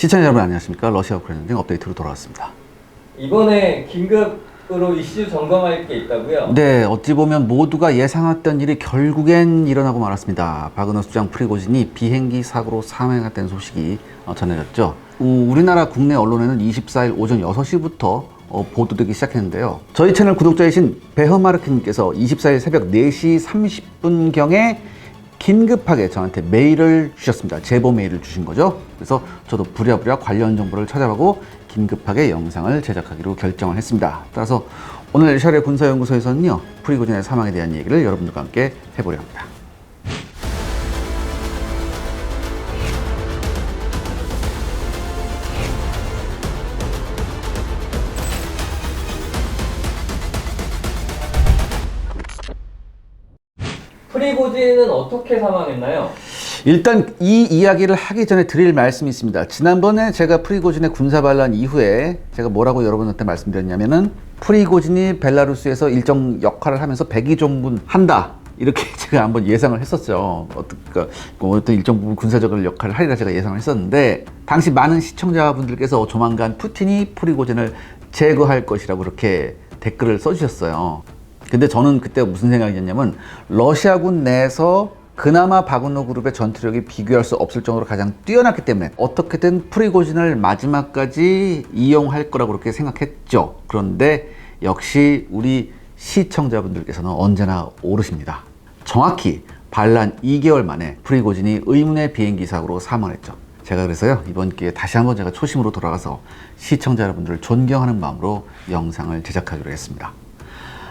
시청자 여러분 안녕하십니까. 러시아 우크라이나 전쟁 업데이트로 돌아왔습니다. 이번에 긴급으로 이슈 점검할 게 있다고요? 네, 어찌 보면 모두가 예상했던 일이 결국엔 일어나고 말았습니다. 바그너 수장 프리고진이 비행기 사고로 사망했다는 소식이 전해졌죠. 우리나라 국내 언론에는 24일 오전 6시부터 보도되기 시작했는데요. 저희 채널 구독자이신 베허마르크님께서 24일 새벽 4시 30분경에 긴급하게 저한테 메일을 주셨습니다. 제보 메일을 주신 거죠. 그래서 저도 부랴부랴 관련 정보를 찾아보고 긴급하게 영상을 제작하기로 결정을 했습니다. 따라서 오늘 샤르 군사연구소에서는요, 프리고진의 사망에 대한 얘기를 여러분들과 함께 해보려 합니다. 프리고진은 어떻게 사망했나요? 일단 이 이야기를 하기 전에 드릴 말씀이 있습니다. 지난번에 제가 프리고진의 군사 반란 이후에 제가 뭐라고 여러분한테 말씀드렸냐면은 프리고진이 벨라루스에서 일정 역할을 하면서 백의종군 한다, 이렇게 제가 한번 예상을 했었죠. 어떤 일정 부분 군사적인 역할을 하리라 제가 예상을 했었는데, 당시 많은 시청자분들께서 조만간 푸틴이 프리고진을 제거할 것이라고 그렇게 댓글을 써주셨어요. 근데 저는 그때 무슨 생각이었냐면, 러시아군 내에서 그나마 바그너 그룹의 전투력이 비교할 수 없을 정도로 가장 뛰어났기 때문에 어떻게든 프리고진을 마지막까지 이용할 거라고 그렇게 생각했죠. 그런데 역시 우리 시청자분들께서는 언제나 오르십니다. 정확히 반란 2개월 만에 프리고진이 의문의 비행기 사고로 사망했죠. 제가 그래서요, 이번 기회에 다시 한번 제가 초심으로 돌아가서 시청자 여러분들을 존경하는 마음으로 영상을 제작하기로 했습니다.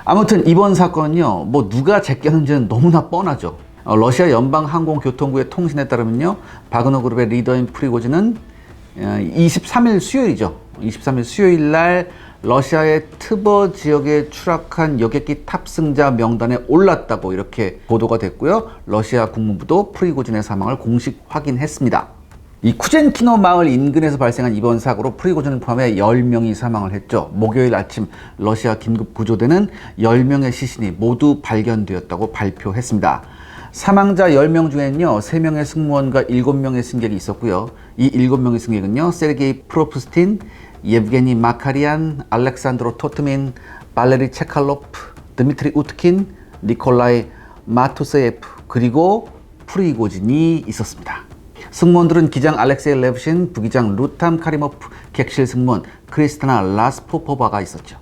아무튼 이번 사건은요, 뭐 누가 제꼈는지는 너무나 뻔하죠. 러시아 연방항공교통부의 통신에 따르면요, 바그너 그룹의 리더인 프리고진은 23일 수요일이죠. 23일 수요일 날 러시아의 트버 지역에 추락한 여객기 탑승자 명단에 올랐다고 이렇게 보도가 됐고요. 러시아 국무부도 프리고진의 사망을 공식 확인했습니다. 이 쿠젠키노 마을 인근에서 발생한 이번 사고로 프리고진을 포함해 10명이 사망을 했죠. 목요일 아침 러시아 긴급 구조대는 10명의 시신이 모두 발견되었다고 발표했습니다. 사망자 10명 중에는요, 3명의 승무원과 7명의 승객이 있었고요. 이 7명의 승객은요, 세르게이 프로프스틴, 예브게니 마카리안, 알렉산드로 토트민, 발레리 체칼로프, 드미트리 우트킨, 니콜라이 마투세예프, 그리고 프리고진이 있었습니다. 승무원들은 기장 알렉세이 레브신, 부기장 루탐 카리모프, 객실 승무원 크리스타나 라스포포바가 있었죠.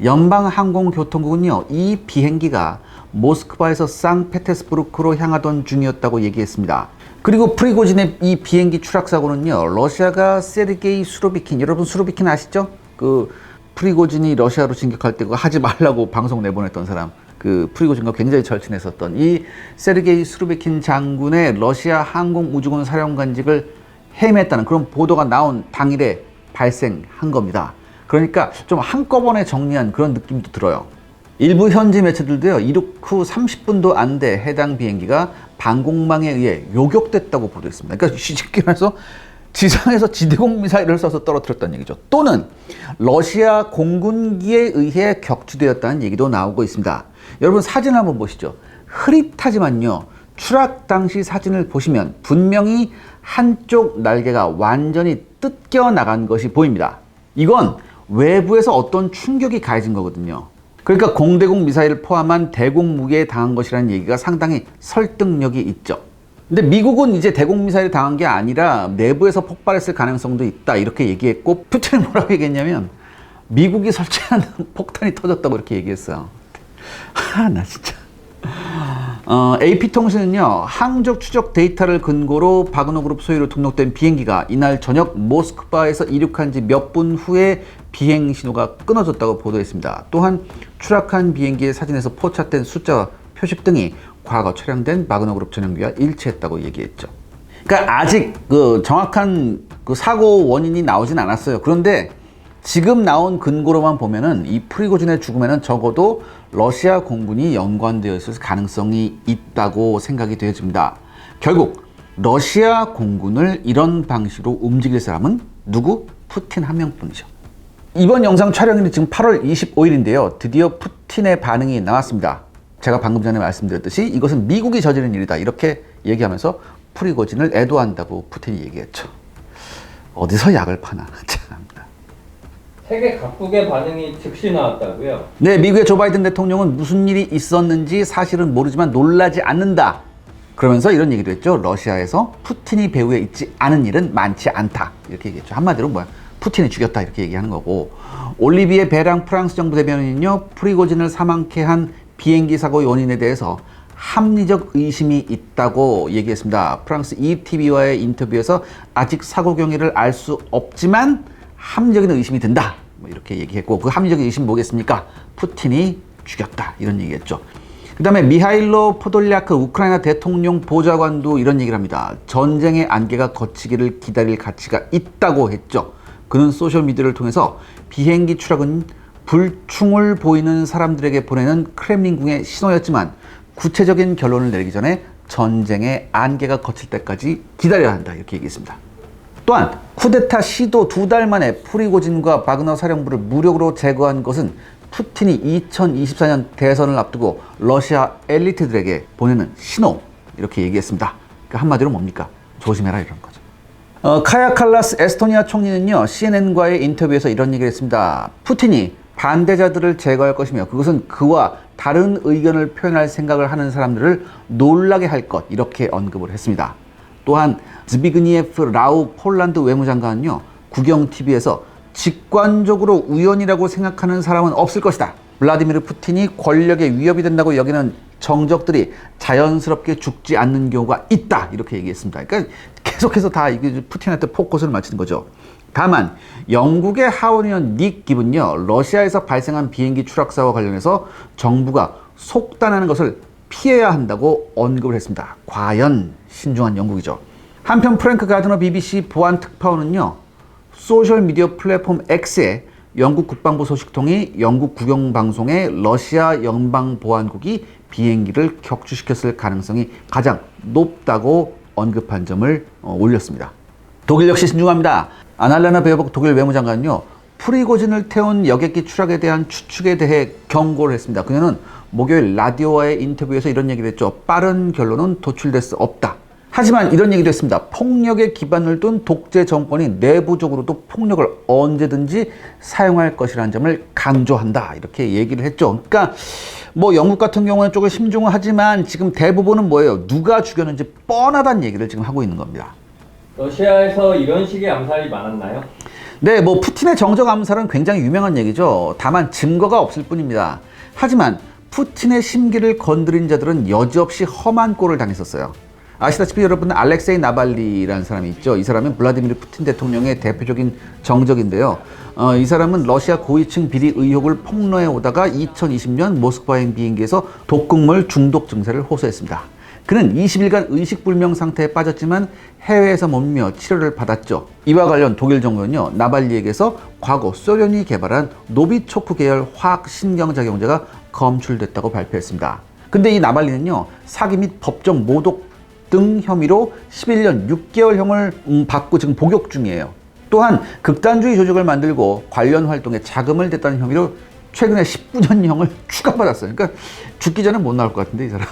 연방항공교통국은요, 이 비행기가 모스크바에서 상페테스부르크로 향하던 중이었다고 얘기했습니다. 그리고 프리고진의 이 비행기 추락 사고는요, 러시아가 세르게이 수로비킨, 여러분 수로비킨 아시죠? 그 프리고진이 러시아로 진격할 때 그거 하지 말라고 방송 내보냈던 사람, 그 프리고진과 굉장히 절친했었던 이 세르게이 수로비킨 장군의 러시아 항공우주군 사령관직을 해임했다는 그런 보도가 나온 당일에 발생한 겁니다. 그러니까 좀 한꺼번에 정리한 그런 느낌도 들어요. 일부 현지 매체들도요, 이륙 후 30분도 안 돼 해당 비행기가 방공망에 의해 요격됐다고 보도했습니다. 그러니까 쉽게 말해서 지상에서 지대공 미사일을 쏴서 떨어뜨렸다는 얘기죠. 또는 러시아 공군기에 의해 격추되었다는 얘기도 나오고 있습니다. 여러분 사진을 한번 보시죠. 흐릿하지만요, 추락 당시 사진을 보시면 분명히 한쪽 날개가 완전히 뜯겨 나간 것이 보입니다. 이건 외부에서 어떤 충격이 가해진 거거든요. 그러니까 공대공 미사일을 포함한 대공 무기에 당한 것이라는 얘기가 상당히 설득력이 있죠. 근데 미국은 이제 대공 미사일에 당한 게 아니라 내부에서 폭발했을 가능성도 있다, 이렇게 얘기했고, 푸틴은 뭐라고 얘기했냐면 미국이 설치한 폭탄이 터졌다고 이렇게 얘기했어요. 나 진짜. AP통신은요, 항적 추적 데이터를 근거로 바그너 그룹 소유로 등록된 비행기가 이날 저녁 모스크바에서 이륙한 지 몇 분 후에 비행 신호가 끊어졌다고 보도했습니다. 또한 추락한 비행기의 사진에서 포착된 숫자와 표식 등이 과거 촬영된 바그너 그룹 전용기와 일치했다고 얘기했죠. 그러니까 아직 그 정확한 그 사고 원인이 나오진 않았어요. 그런데 지금 나온 근거로만 보면은 이 프리고진의 죽음에는 적어도 러시아 공군이 연관되어 있을 가능성이 있다고 생각이 되어집니다. 결국 러시아 공군을 이런 방식으로 움직일 사람은 누구? 푸틴 한 명뿐이죠. 이번 영상 촬영일이 지금 8월 25일인데요. 드디어 푸틴의 반응이 나왔습니다. 제가 방금 전에 말씀드렸듯이 이것은 미국이 저지른 일이다, 이렇게 얘기하면서 프리고진을 애도한다고 푸틴이 얘기했죠. 어디서 약을 파나. 참. 세계 각국의 반응이 즉시 나왔다고요? 네, 미국의 조 바이든 대통령은 무슨 일이 있었는지 사실은 모르지만 놀라지 않는다. 그러면서 이런 얘기를 했죠. 러시아에서 푸틴이 배후에 있지 않은 일은 많지 않다. 이렇게 얘기했죠. 한마디로 뭐야? 푸틴이 죽였다. 이렇게 얘기하는 거고. 올리비에 베랑 프랑스 정부 대변인은요. 프리고진을 사망케 한 비행기 사고 원인에 대해서 합리적 의심이 있다고 얘기했습니다. 프랑스 ETV와의 인터뷰에서 아직 사고 경위를 알 수 없지만 합리적인 의심이 든다. 뭐 이렇게 얘기했고, 그 합리적인 의심이 뭐겠습니까? 푸틴이 죽였다. 이런 얘기했죠. 그 다음에 미하일로 포돌리아크 우크라이나 대통령 보좌관도 이런 얘기를 합니다. 전쟁의 안개가 걷히기를 기다릴 가치가 있다고 했죠. 그는 소셜미디어를 통해서 비행기 추락은 불충을 보이는 사람들에게 보내는 크렘린궁의 신호였지만 구체적인 결론을 내리기 전에 전쟁의 안개가 걷힐 때까지 기다려야 한다. 이렇게 얘기했습니다. 또한 쿠데타 시도 2달 만에 프리고진과 바그너 사령부를 무력으로 제거한 것은 푸틴이 2024년 대선을 앞두고 러시아 엘리트들에게 보내는 신호, 이렇게 얘기했습니다. 그러니까 한마디로 뭡니까? 조심해라, 이런 거죠. 카야 칼라스 에스토니아 총리는요, CNN과의 인터뷰에서 이런 얘기를 했습니다. 푸틴이 반대자들을 제거할 것이며 그것은 그와 다른 의견을 표현할 생각을 하는 사람들을 놀라게 할 것, 이렇게 언급을 했습니다. 또한 즈비그니에프 라우 폴란드 외무장관은요, 국영TV에서 직관적으로 우연이라고 생각하는 사람은 없을 것이다. 블라디미르 푸틴이 권력에 위협이 된다고 여기는 정적들이 자연스럽게 죽지 않는 경우가 있다. 이렇게 얘기했습니다. 그러니까 계속해서 다 이게 푸틴한테 포커스를 맞추는 거죠. 다만 영국의 하원의원 닉 기브는요, 러시아에서 발생한 비행기 추락사와 관련해서 정부가 속단하는 것을 피해야 한다고 언급을 했습니다. 과연 신중한 영국이죠. 한편 프랭크 가드너 BBC 보안 특파원은요, 소셜미디어 플랫폼 X에 영국 국방부 소식통이 영국 국영방송에 러시아 연방보안국이 비행기를 격추시켰을 가능성이 가장 높다고 언급한 점을 올렸습니다. 독일 역시 신중합니다. 아날레나 베어복 독일 외무장관은요, 프리고진을 태운 여객기 추락에 대한 추측에 대해 경고를 했습니다. 그녀는 목요일 라디오와의 인터뷰에서 이런 얘기를 했죠. 빠른 결론은 도출될 수 없다. 하지만 이런 얘기도 했습니다. 폭력에 기반을 둔 독재 정권이 내부적으로도 폭력을 언제든지 사용할 것이라는 점을 강조한다. 이렇게 얘기를 했죠. 그러니까 뭐 영국 같은 경우는 조금 심중은 하지만 지금 대부분은 뭐예요? 누가 죽였는지 뻔하다는 얘기를 지금 하고 있는 겁니다. 러시아에서 이런 식의 암살이 많았나요? 네, 뭐 푸틴의 정적 암살은 굉장히 유명한 얘기죠. 다만 증거가 없을 뿐입니다. 하지만 푸틴의 심기를 건드린 자들은 여지없이 험한 꼴을 당했었어요. 아시다시피 여러분, 알렉세이 나발리라는 사람이 있죠. 이 사람은 블라디미르 푸틴 대통령의 대표적인 정적인데요. 이 사람은 러시아 고위층 비리 의혹을 폭로해 오다가 2020년 모스크바행 비행기에서 독극물 중독 증세를 호소했습니다. 그는 20일간 의식불명 상태에 빠졌지만 해외에서 머물며 치료를 받았죠. 이와 관련 독일 정부는요, 나발리에게서 과거 소련이 개발한 노비초크 계열 화학 신경작용제가 검출됐다고 발표했습니다. 근데 이 나발리는요, 사기 및 법정 모독 등 혐의로 11년 6개월형을 받고 지금 복역 중이에요. 또한 극단주의 조직을 만들고 관련 활동에 자금을 댔다는 혐의로 최근에 19년형을 추가받았어요. 그러니까 죽기 전에 못 나올 것 같은데, 이 사람.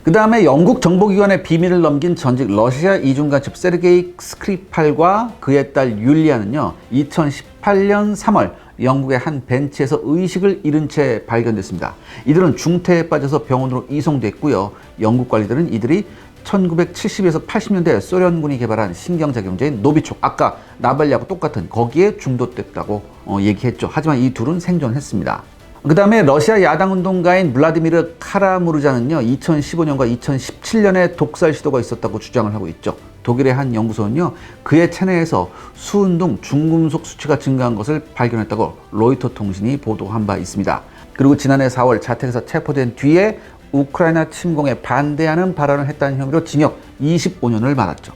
그 다음에 영국 정보기관의 비밀을 넘긴 전직 러시아 이중간첩 세르게이 스크리팔과 그의 딸 율리아는요, 2018년 3월 영국의 한 벤치에서 의식을 잃은 채 발견됐습니다. 이들은 중태에 빠져서 병원으로 이송됐고요. 영국 관리들은 이들이 1970에서 80년대 소련군이 개발한 신경작용제인 노비촉, 아까 나발리하고 똑같은 거기에 중독됐다고 얘기했죠. 하지만 이 둘은 생존했습니다. 그 다음에 러시아 야당운동가인 블라디미르 카라무르자는요, 2015년과 2017년에 독살 시도가 있었다고 주장을 하고 있죠. 독일의 한 연구소는요, 그의 체내에서 수은 등 중금속 수치가 증가한 것을 발견했다고 로이터 통신이 보도한 바 있습니다. 그리고 지난해 4월 자택에서 체포된 뒤에 우크라이나 침공에 반대하는 발언을 했다는 혐의로 징역 25년을 받았죠.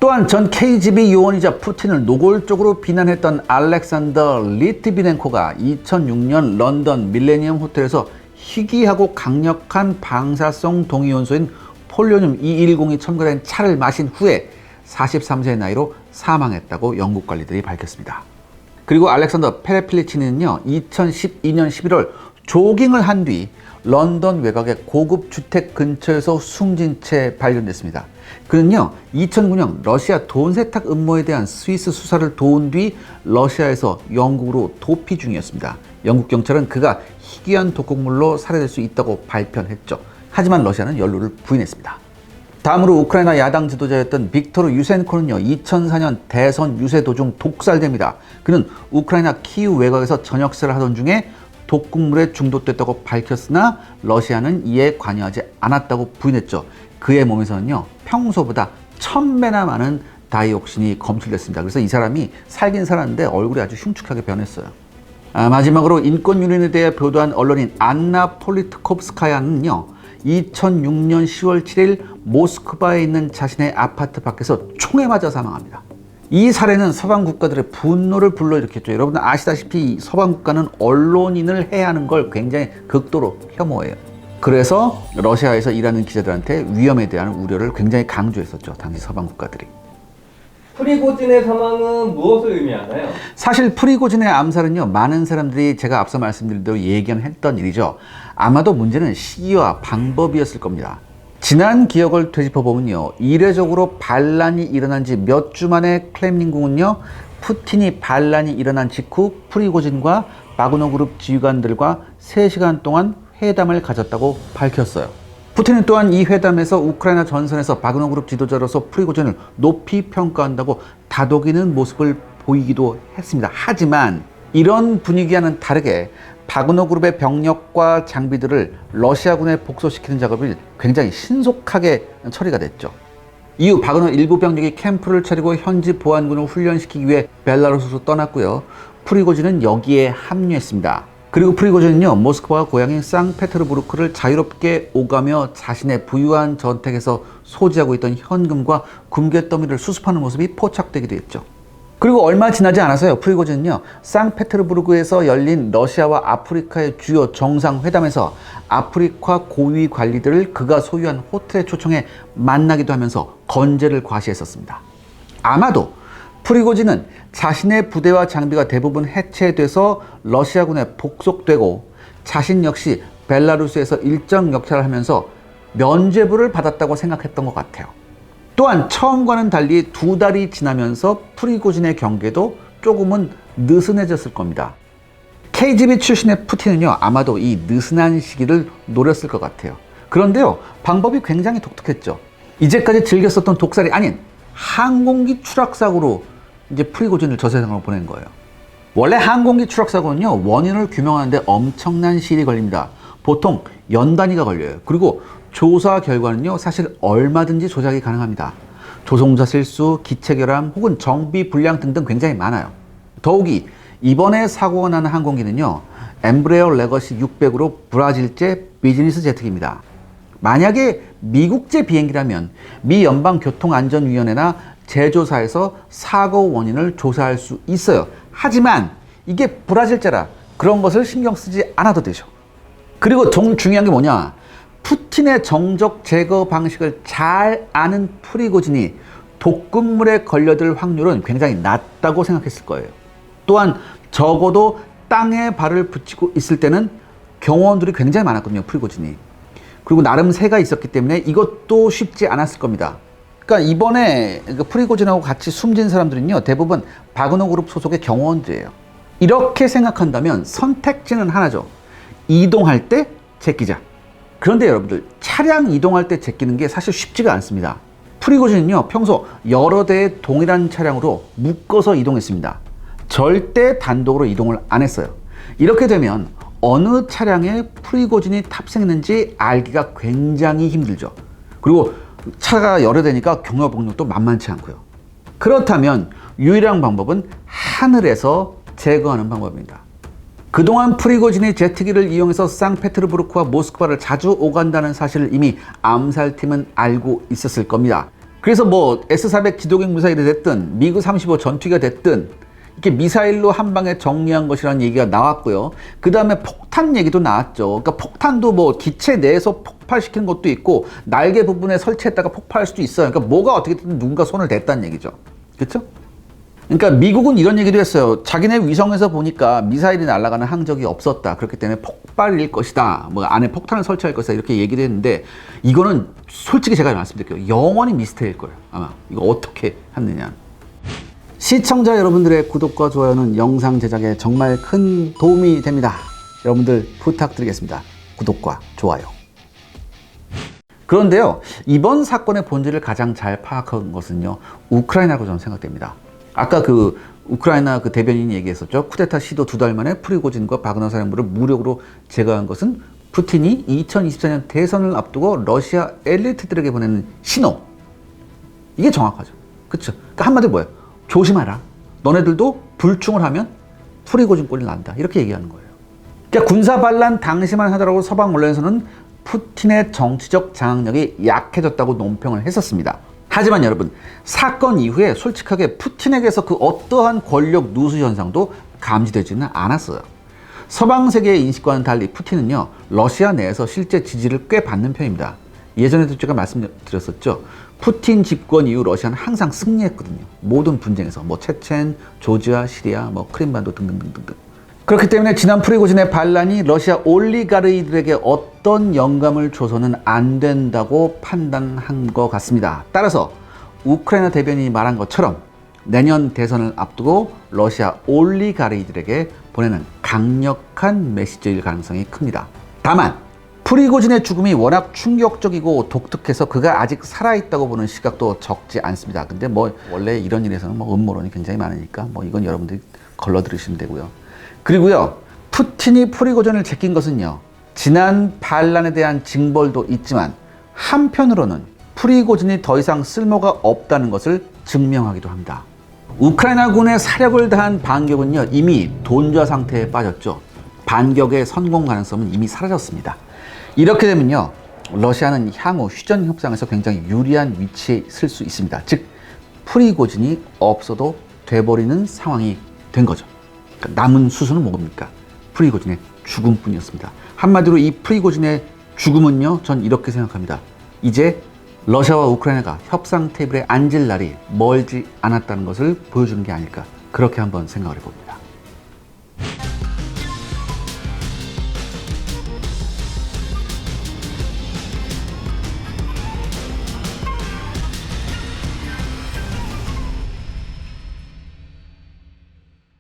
또한 전 KGB 요원이자 푸틴을 노골적으로 비난했던 알렉산더 리트비넨코가 2006년 런던 밀레니엄 호텔에서 희귀하고 강력한 방사성 동위원소인 폴로늄 210이 첨가된 차를 마신 후에 43세의 나이로 사망했다고 영국 관리들이 밝혔습니다. 그리고 알렉산더 페레필리치는요, 2012년 11월 조깅을 한 뒤 런던 외곽의 고급 주택 근처에서 숨진 채 발견됐습니다. 그는요 2009년 러시아 돈 세탁 음모에 대한 스위스 수사를 도운 뒤 러시아에서 영국으로 도피 중이었습니다. 영국 경찰은 그가 희귀한 독극물로 살해될 수 있다고 발표했죠. 하지만 러시아는 연루를 부인했습니다. 다음으로 우크라이나 야당 지도자였던 빅토르 유센코는요 2004년 대선 유세 도중 독살됩니다. 그는 우크라이나 키이우 외곽에서 저녁식사를 하던 중에 독극물에 중독됐다고 밝혔으나 러시아는 이에 관여하지 않았다고 부인했죠. 그의 몸에서는요 평소보다 1000배나 많은 다이옥신이 검출됐습니다. 그래서 이 사람이 살긴 살았는데 얼굴이 아주 흉측하게 변했어요. 마지막으로 인권 유린에 대해 보도한 언론인 안나 폴리트콥스카야는요 2006년 10월 7일 모스크바에 있는 자신의 아파트 밖에서 총에 맞아 사망합니다. 이 사례는 서방 국가들의 분노를 불러일으켰죠. 여러분 아시다시피 서방 국가는 언론인을 해하는 걸 굉장히 극도로 혐오해요. 그래서 러시아에서 일하는 기자들한테 위험에 대한 우려를 굉장히 강조했었죠. 당시 서방 국가들이. 프리고진의 사망은 무엇을 의미하나요? 사실 프리고진의 암살은요 많은 사람들이 제가 앞서 말씀드린 대로 예견했던 일이죠. 아마도 문제는 시기와 방법이었을 겁니다. 지난 기억을 되짚어보면요 이례적으로 반란이 일어난 지 몇 주 만에 클렘린궁은요 푸틴이 반란이 일어난 직후 프리고진과 바그너 그룹 지휘관들과 3시간 동안 회담을 가졌다고 밝혔어요. 푸틴은 또한 이 회담에서 우크라이나 전선에서 바그너 그룹 지도자로서 프리고진을 높이 평가한다고 다독이는 모습을 보이기도 했습니다. 하지만 이런 분위기와는 다르게 바그너 그룹의 병력과 장비들을 러시아군에 복소시키는 작업이 굉장히 신속하게 처리가 됐죠. 이후 바그너 일부 병력이 캠프를 차리고 현지 보안군을 훈련시키기 위해 벨라루스로 떠났고요. 프리고진은 여기에 합류했습니다. 그리고 프리고진은요 모스크바와 고향인 상페테르부르크를 자유롭게 오가며 자신의 부유한 저택에서 소지하고 있던 현금과 금괴 더미를 수습하는 모습이 포착되기도 했죠. 그리고 얼마 지나지 않아서요 프리고진은요 상페테르부르크에서 열린 러시아와 아프리카의 주요 정상회담에서 아프리카 고위 관리들을 그가 소유한 호텔에 초청해 만나기도 하면서 건재를 과시했었습니다. 아마도 프리고진은 자신의 부대와 장비가 대부분 해체돼서 러시아군에 복속되고 자신 역시 벨라루스에서 일정 역할을 하면서 면죄부를 받았다고 생각했던 것 같아요. 또한 처음과는 달리 2달이 지나면서 프리고진의 경계도 조금은 느슨해졌을 겁니다. KGB 출신의 푸틴은요 아마도 이 느슨한 시기를 노렸을 것 같아요. 그런데요 방법이 굉장히 독특했죠. 이제까지 즐겼었던 독살이 아닌 항공기 추락 사고로 이제 프리고진을 저 세상으로 보낸 거예요. 원래 항공기 추락 사고는요 원인을 규명하는데 엄청난 시일이 걸립니다. 보통 연 단위가 걸려요. 그리고 조사 결과는요 사실 얼마든지 조작이 가능합니다. 조종사 실수, 기체 결함 혹은 정비 불량 등등 굉장히 많아요. 더욱이 이번에 사고가 난 항공기는요 엠브레어 레거시 600으로 브라질제 비즈니스 제트기입니다. 만약에 미국제 비행기라면 미 연방교통안전위원회나 제조사에서 사고 원인을 조사할 수 있어요. 하지만 이게 브라질제라 그런 것을 신경 쓰지 않아도 되죠. 그리고 중요한 게 뭐냐, 푸틴의 정적 제거 방식을 잘 아는 프리고진이 독극물에 걸려들 확률은 굉장히 낮다고 생각했을 거예요. 또한 적어도 땅에 발을 붙이고 있을 때는 경호원들이 굉장히 많았거든요, 프리고진이. 그리고 나름 새가 있었기 때문에 이것도 쉽지 않았을 겁니다. 그러니까 이번에 프리고진하고 같이 숨진 사람들은요, 대부분 바그너 그룹 소속의 경호원들이에요. 이렇게 생각한다면 선택지는 하나죠. 이동할 때 제끼자. 그런데 여러분들, 차량 이동할 때 제끼는 게 사실 쉽지가 않습니다. 프리고진은요, 평소 여러 대의 동일한 차량으로 묶어서 이동했습니다. 절대 단독으로 이동을 안 했어요. 이렇게 되면 어느 차량에 프리고진이 탑승했는지 알기가 굉장히 힘들죠. 그리고 차가 여러 대니까 경로복력도 만만치 않고요. 그렇다면 유일한 방법은 하늘에서 제거하는 방법입니다. 그동안 프리고진이 제트기를 이용해서 상페테르부르크와 모스크바를 자주 오간다는 사실을 이미 암살팀은 알고 있었을 겁니다. 그래서 S-400 지도경 미사일이 됐든 미그 35 전투기가 됐든 이렇게 미사일로 한 방에 정리한 것이라는 얘기가 나왔고요. 그 다음에 폭탄 얘기도 나왔죠. 그러니까 폭탄도 기체 내에서 폭발시키는 것도 있고 날개 부분에 설치했다가 폭발할 수도 있어요. 그러니까 뭐가 어떻게든 누군가 손을 댔다는 얘기죠. 그렇죠? 그러니까 미국은 이런 얘기도 했어요. 자기네 위성에서 보니까 미사일이 날아가는 항적이 없었다. 그렇기 때문에 폭발일 것이다. 뭐 안에 폭탄을 설치할 것이다. 이렇게 얘기를 했는데 이거는 솔직히 제가 말씀드릴게요. 영원히 미스테리일 거예요. 아마 이거 어떻게 했느냐. 시청자 여러분들의 구독과 좋아요는 영상 제작에 정말 큰 도움이 됩니다. 여러분들 부탁드리겠습니다. 구독과 좋아요. 그런데요, 이번 사건의 본질을 가장 잘 파악한 것은요, 우크라이나라고 저는 생각됩니다. 아까 그 우크라이나 그 대변인이 얘기했었죠. 쿠데타 시도 2달 만에 프리고진과 바그너 사령부를 무력으로 제거한 것은 푸틴이 2024년 대선을 앞두고 러시아 엘리트들에게 보내는 신호. 이게 정확하죠. 그렇죠? 그러니까 한마디로 뭐예요? 조심하라. 너네들도 불충을 하면 프리고진 꼴이 난다. 이렇게 얘기하는 거예요. 그러니까 군사 반란 당시만 하더라도 서방 언론에서는 푸틴의 정치적 장악력이 약해졌다고 논평을 했었습니다. 하지만 여러분, 사건 이후에 솔직하게 푸틴에게서 그 어떠한 권력 누수 현상도 감지되지는 않았어요. 서방 세계의 인식과는 달리 푸틴은요, 러시아 내에서 실제 지지를 꽤 받는 편입니다. 예전에도 제가 말씀드렸었죠. 푸틴 집권 이후 러시아는 항상 승리했거든요. 모든 분쟁에서 뭐 체첸, 조지아, 시리아, 뭐 크림반도 등등등등. 그렇기 때문에 지난 프리고진의 반란이 러시아 올리가르이들에게 어떤 영감을 줘서는 안 된다고 판단한 것 같습니다. 따라서 우크라이나 대변인이 말한 것처럼 내년 대선을 앞두고 러시아 올리가르이들에게 보내는 강력한 메시지일 가능성이 큽니다. 다만 프리고진의 죽음이 워낙 충격적이고 독특해서 그가 아직 살아있다고 보는 시각도 적지 않습니다. 근데 뭐 원래 이런 일에서는 뭐 음모론이 굉장히 많으니까 뭐 이건 여러분들이 걸러 들으시면 되고요. 그리고요, 푸틴이 프리고진을 제낀 것은요, 지난 반란에 대한 징벌도 있지만 한편으로는 프리고진이 더 이상 쓸모가 없다는 것을 증명하기도 합니다. 우크라이나군의 사력을 다한 반격은요, 이미 돈좌 상태에 빠졌죠. 반격의 성공 가능성은 이미 사라졌습니다. 이렇게 되면요, 러시아는 향후 휴전 협상에서 굉장히 유리한 위치에 있을 수 있습니다. 즉, 프리고진이 없어도 돼버리는 상황이 된 거죠. 남은 수순은 뭡니까? 프리고진의 죽음뿐이었습니다. 한마디로 이 프리고진의 죽음은요, 전 이렇게 생각합니다. 이제 러시아와 우크라이나가 협상 테이블에 앉을 날이 멀지 않았다는 것을 보여주는 게 아닐까, 그렇게 한번 생각을 해봅니다.